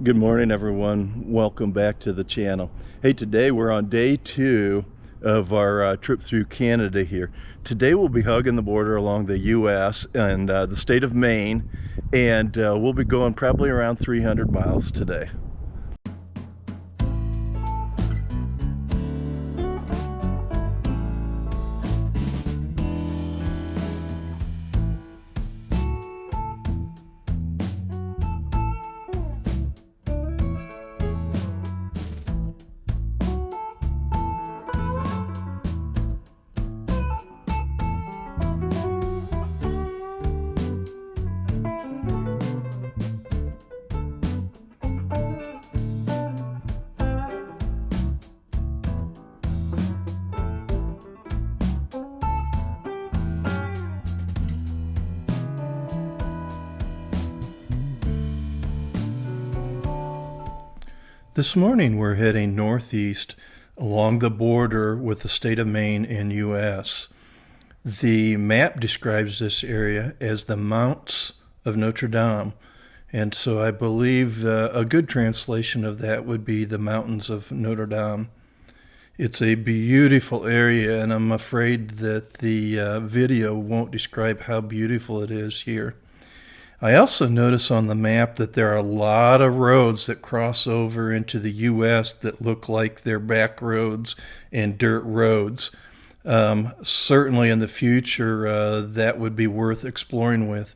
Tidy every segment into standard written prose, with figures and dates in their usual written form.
Good morning, everyone. Welcome back to the channel. Hey, today we're on day 2 of our trip through Canada here. Today we'll be hugging the border along the US and the state of Maine, and we'll be going probably around 300 miles today. This morning we're heading northeast along the border with the state of Maine and US. The map describes this area as the Mounts of Notre Dame, and so I believe a good translation of that would be the Mountains of Notre Dame. It's a beautiful area, and I'm afraid that the video won't describe how beautiful it is here. I also notice on the map that there are a lot of roads that cross over into the U.S. that look like they're back roads and dirt roads. Certainly in the future, that would be worth exploring with.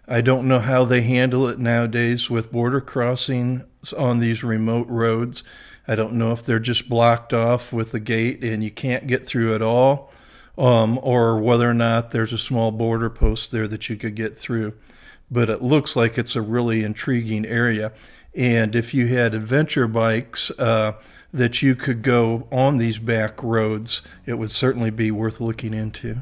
I don't know how they handle it nowadays with border crossings on these remote roads. I don't know if they're just blocked off with a gate and you can't get through at all, or whether or not there's a small border post there that you could get through. But it looks like it's a really intriguing area. And if you had adventure bikes that you could go on these back roads, it would certainly be worth looking into.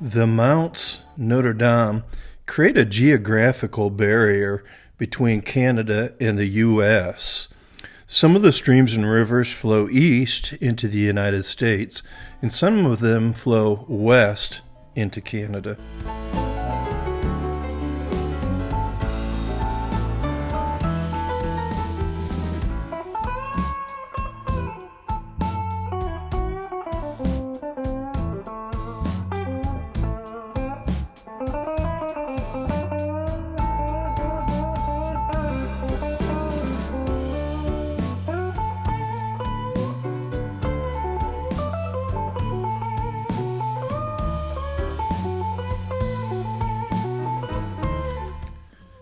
The Mounts Notre Dame create a geographical barrier between Canada and the U.S. Some of the streams and rivers flow east into the United States, and some of them flow west into Canada.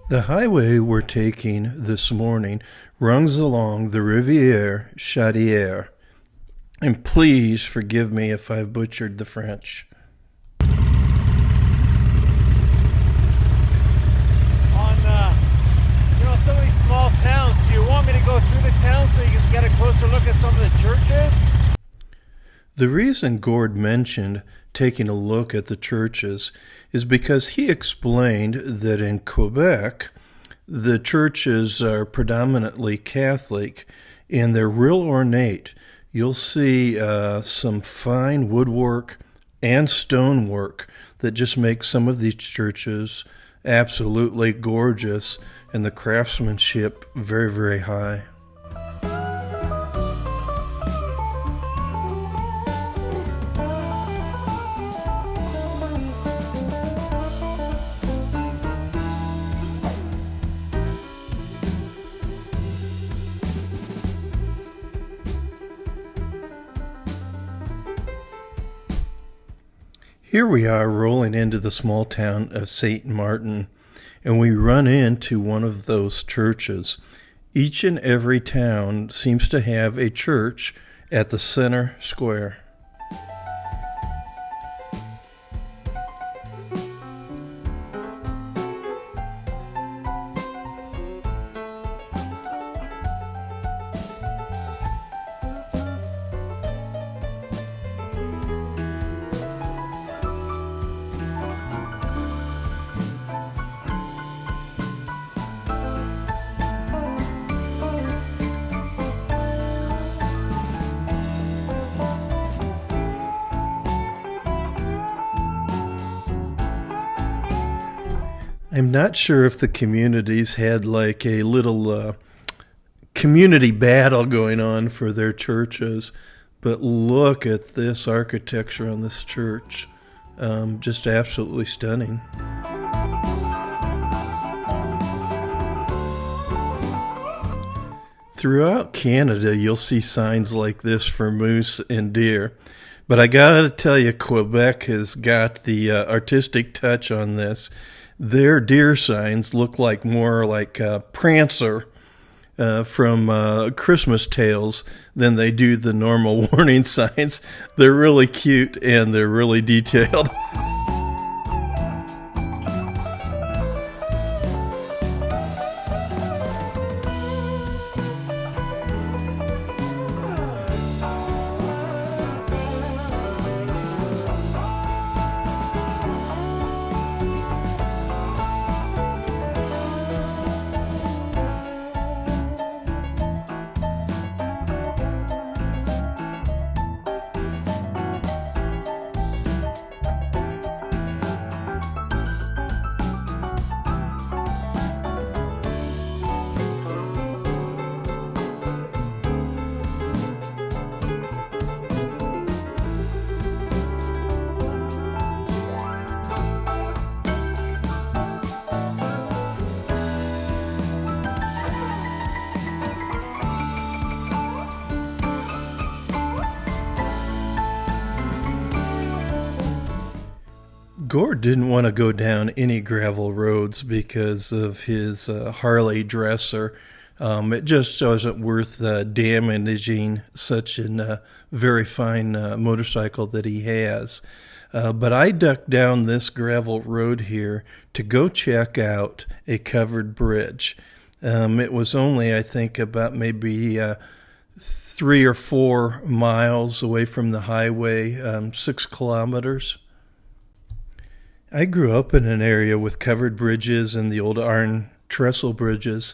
The highway we're taking this morning runs along the Rivière Chaudière, and please forgive me if I've butchered the French. So many small towns. Do you want me to go through the town so you can get a closer look at some of the churches? The reason Gord mentioned taking a look at the churches is because he explained that in Quebec, the churches are predominantly Catholic and they're real ornate. You'll see some fine woodwork and stonework that just makes some of these churches absolutely gorgeous, and the craftsmanship very, very high. Here we are rolling into the small town of Saint Martin, and we run into one of those churches. Each and every town seems to have a church at the center square. I'm not sure if the communities had like a little community battle going on for their churches, but look at this architecture on this church. Just absolutely stunning. Throughout Canada, you'll see signs like this for moose and deer. But I gotta tell you, Quebec has got the artistic touch on this. Their deer signs look like more like Prancer from Christmas Tales than they do the normal warning signs. They're really cute and they're really detailed. Gord didn't want to go down any gravel roads because of his Harley dresser. It just wasn't worth damaging such a very fine motorcycle that he has. But I ducked down this gravel road here to go check out a covered bridge. It was only, I think, about maybe 3 or 4 miles away from the highway, 6 kilometers. I grew up in an area with covered bridges and the old iron trestle bridges,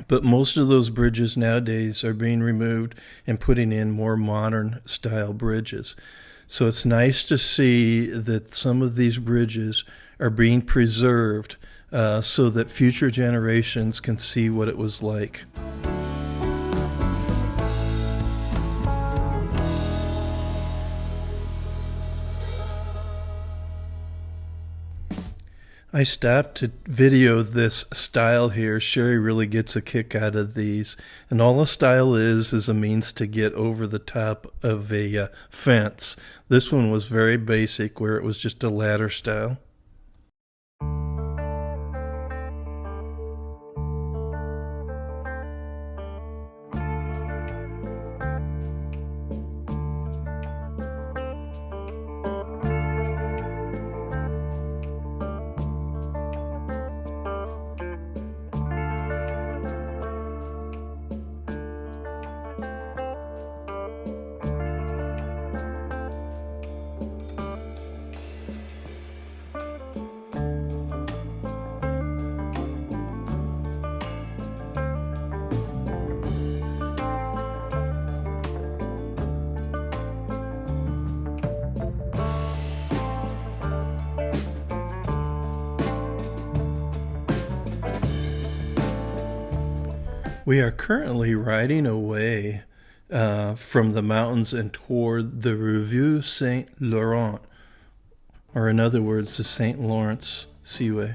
but most of those bridges nowadays are being removed and putting in more modern style bridges. So it's nice to see that some of these bridges are being preserved so that future generations can see what it was like. I stopped to video this stile here. Sherry really gets a kick out of these. And all a stile is a means to get over the top of a fence. This one was very basic, where it was just a ladder style. We are currently riding away from the mountains and toward the Revue Saint Laurent, or in other words, the Saint Laurence Seaway.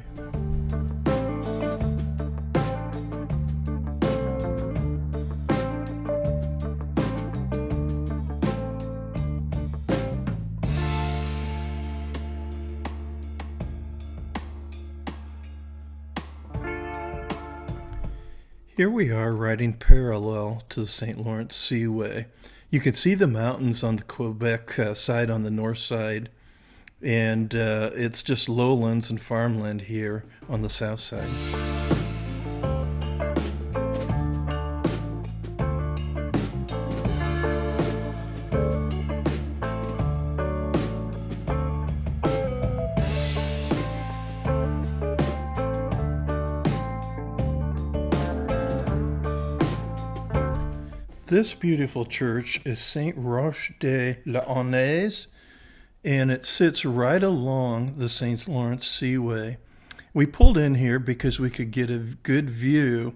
Here we are riding parallel to the Saint Laurence Seaway. You can see the mountains on the Quebec side on the north side, and it's just lowlands and farmland here on the south side. This beautiful church is Saint Roch de l'Ornate, and it sits right along the Saint Laurence Seaway. We pulled in here because we could get a good view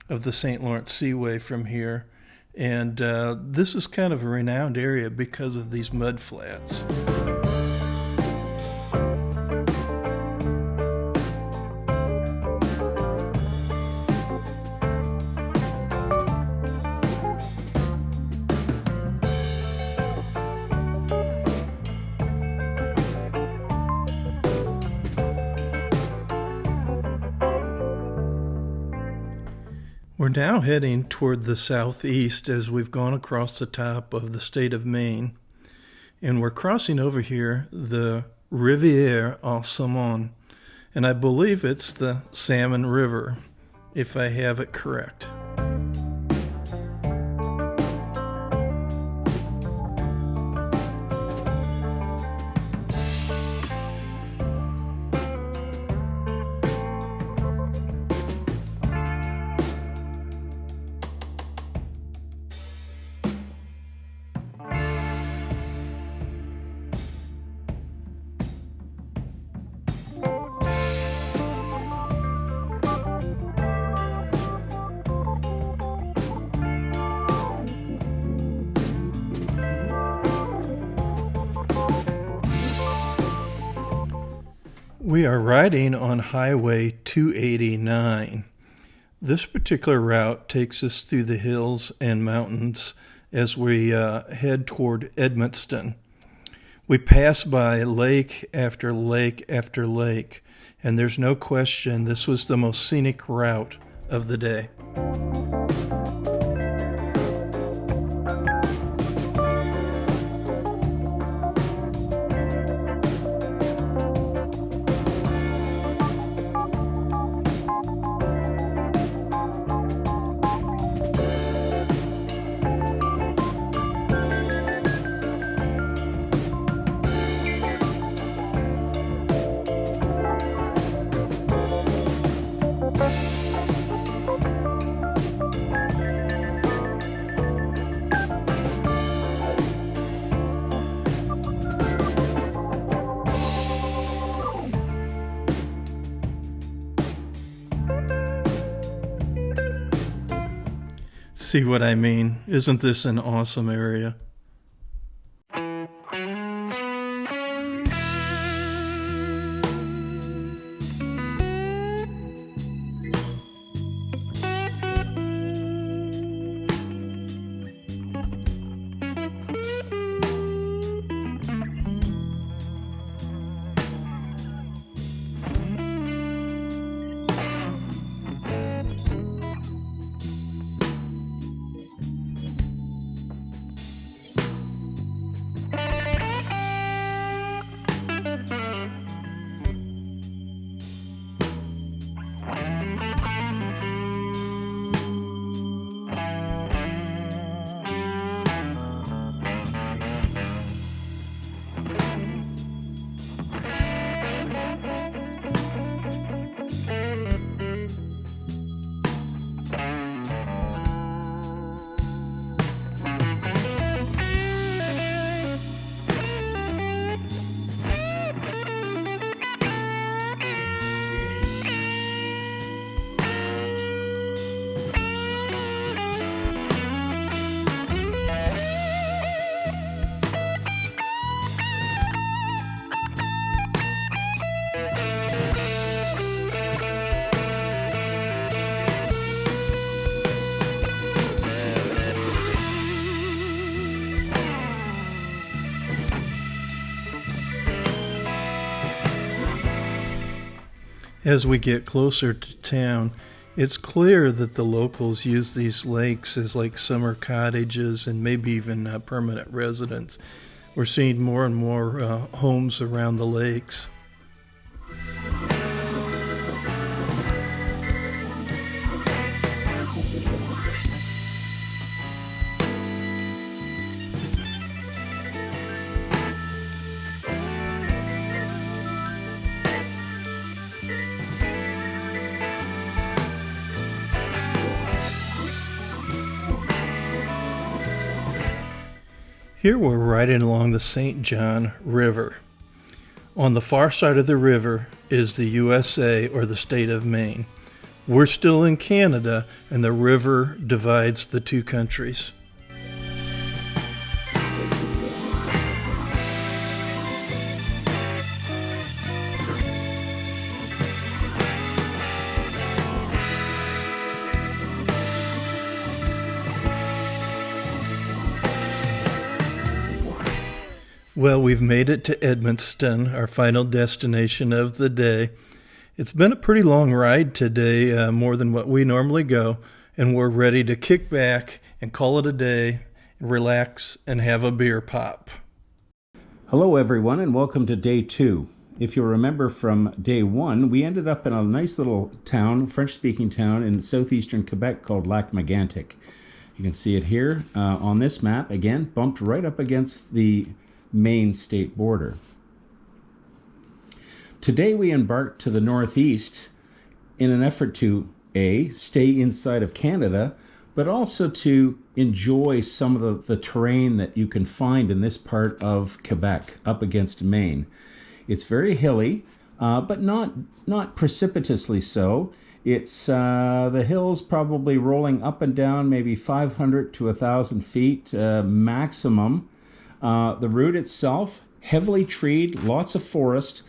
of the Saint Laurence Seaway from here. And this is kind of a renowned area because of these mud flats. We're now heading toward the southeast as we've gone across the top of the state of Maine, and we're crossing over here the Rivière au Saumon, and I believe it's the Salmon River, if I have it correct. We are riding on Highway 289. This particular route takes us through the hills and mountains as we head toward Edmundston. We pass by lake after lake after lake, and there's no question this was the most scenic route of the day. See what I mean? Isn't this an awesome area? As we get closer to town, it's clear that the locals use these lakes as like summer cottages and maybe even permanent residents. We're seeing more and more homes around the lakes. Here we're riding along the St. John River. On the far side of the river is the USA, or the state of Maine. We're still in Canada, and the river divides the two countries. Well, we've made it to Edmundston, our final destination of the day. It's been a pretty long ride today, more than what we normally go, and we're ready to kick back and call it a day, relax, and have a beer pop. Hello everyone, and welcome to day 2. If you remember from day 1, we ended up in a nice little town, French-speaking town in southeastern Quebec called Megantic. You can see it here on this map, again, bumped right up against the Maine state border. Today we embarked to the northeast in an effort to A, stay inside of Canada, but also to enjoy some of the terrain that you can find in this part of Quebec up against Maine. It's very hilly, but not precipitously so. It's the hills probably rolling up and down maybe 500 to 1,000 feet maximum. The route itself, heavily treed, lots of forest,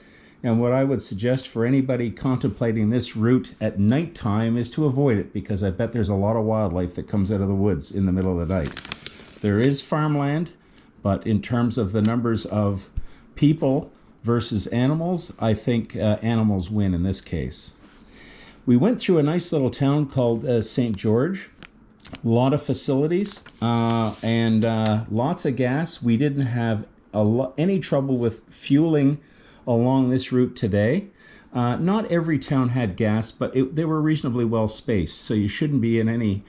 and what I would suggest for anybody contemplating this route at nighttime is to avoid it, because I bet there's a lot of wildlife that comes out of the woods in the middle of the night. There is farmland, but in terms of the numbers of people versus animals, I think animals win in this case. We went through a nice little town called St. George. A lot of facilities and lots of gas. We didn't have any trouble with fueling along this route today. Not every town had gas, but they were reasonably well spaced, so you shouldn't be in any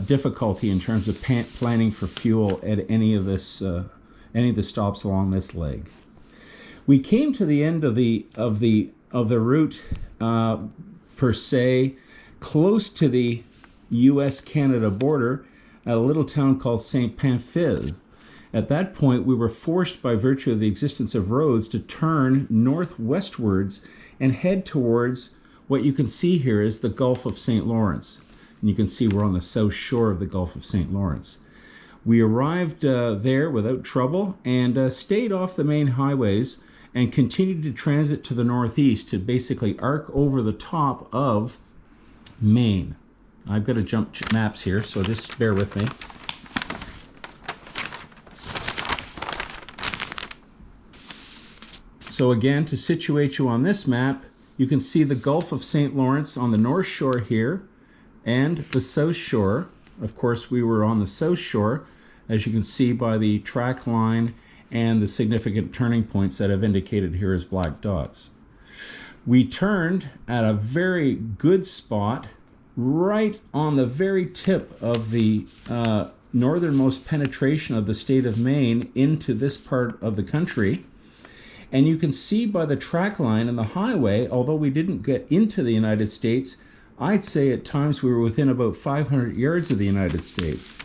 difficulty in terms of planning for fuel at any of the stops along this leg. We came to the end of the route per se, close to the U.S.-Canada border at a little town called St. Pamphile. At that point, we were forced by virtue of the existence of roads to turn northwestwards and head towards what you can see here is the Gulf of Saint Laurence. And you can see we're on the south shore of the Gulf of Saint Laurence. We arrived there without trouble and stayed off the main highways and continued to transit to the northeast to basically arc over the top of Maine. I've got to jump maps here, so just bear with me. So again, to situate you on this map, you can see the Gulf of St. Lawrence on the north shore here and the south shore. Of course, we were on the south shore, as you can see by the track line and the significant turning points that I've indicated here as black dots. We turned at a very good spot right on the very tip of the northernmost penetration of the state of Maine into this part of the country. And you can see by the track line and the highway, although we didn't get into the United States, I'd say at times we were within about 500 yards of the United States.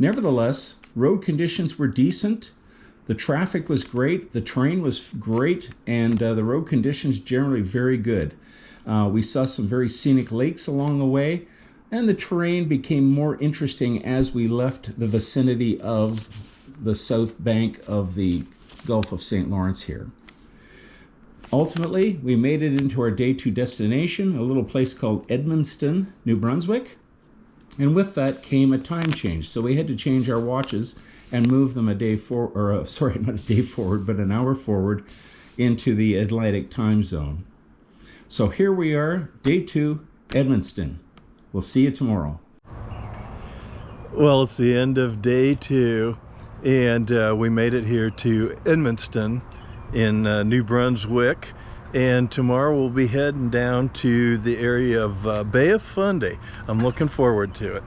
Nevertheless, road conditions were decent. The traffic was great, the terrain was great, and the road conditions generally very good. We saw some very scenic lakes along the way, and the terrain became more interesting as we left the vicinity of the south bank of the Gulf of St. Lawrence here. Ultimately, we made it into our day 2 destination, a little place called Edmundston, New Brunswick, and with that came a time change. So we had to change our watches and move them not a day forward, but an hour forward into the Atlantic time zone. So here we are, day 2, Edmundston. We'll see you tomorrow. Well, it's the end of day 2, and we made it here to Edmundston in New Brunswick. And tomorrow we'll be heading down to the area of Bay of Fundy. I'm looking forward to it.